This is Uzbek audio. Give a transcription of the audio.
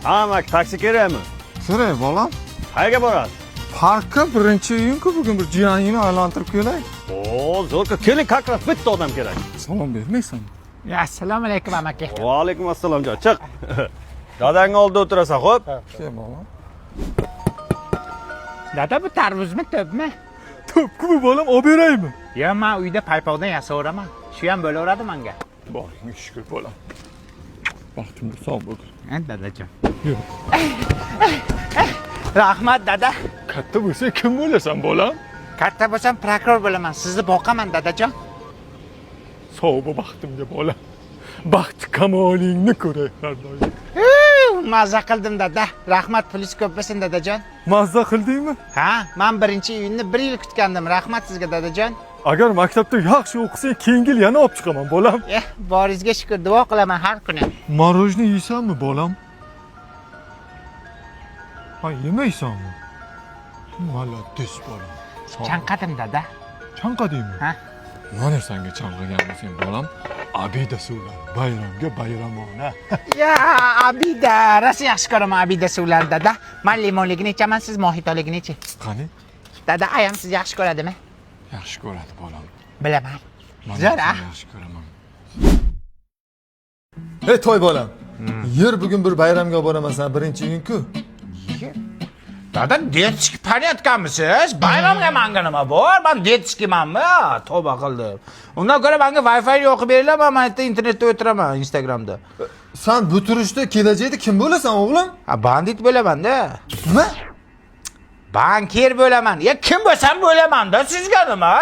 Amak taksi kerakmi? Kerak bolam. Qayerga borasiz? Parkka birinchi o'yin-ku bugun bir jiyoningni aylantirib kelay. Oo, zo'rqa. Keling, как раз bitta odam kerak. Salom bermaysanmi? Ya, assalomu alaykum amaki. Va alaykum assalom, jon. Chiq. Dadangning oldida o'tirasan, xo'p? Kel bolam. Dada bu tarvuzmi, to'pmi? To'pku bu bolam, olib beraymi? Yo, men uyda paypoqdan yasaveraman. Shu ham bo'laveradi menga. Boringga shukr bolam. Baxtimga sog' bo'lgin. Dadajon. Yo'q. Rahmat dada. Katta bo'lsa kim bo'lasan bolam? Katta bo'lsam prokuror bo'laman. Sizni boqaman dadajon. Sog' bo'l baxtimga bolam. Baxt kamolingni ko'ray har doim. Mazza qildim dada. Rahmat, pulingiz ko'p bo'lsin dadajon. Mazza qildingmi? Ha, men birinchi uyinni 1 yil kutgandim. Rahmat sizga dadajon. Agar maktabda yaxshi o'qisang, keyingi yil yana olib chiqaman bolam. Boringizga shukr, duo qilaman har kuni. Morojni yeysanmi bolam? Ha, yemaysanmi? Malades bolam. Chanqadim dada. Chanqadingmi? Ha? Mana senga chanqagan bo'lsang bolam, abida suvlar, bayramga bayramona. Ya, abida, rosa yaxshi ko'raman abida suvlarni dada. Men limonligini ichaman, siz mohitoligini iching. Qani? Dada, ayam sizni yaxshi ko'radimi? Yaxshi ko'radi bolam. Bilaman. Men Zo'r, seni yaxshi ko'raman. Ey to'y bolam. Yer bugun bir bayramga boraman, sen birinchi o'yin-ku. Dada, detski panayotganmisiz? Bayramga menga nima bor? Men detskimanmi? Tavba qildim. Undan ko'ra menga Wi-Fi yoqib beringlar, men yerda internetda o'tiraman, Instagramda. Sen bu turishda kelajakda kim bo'lasan, o'g'lim? Ha, bandit bo'laman-da. Nima? Bankier bo'laman. Ya kim bo'lsam bo'laman-da, sizga nima?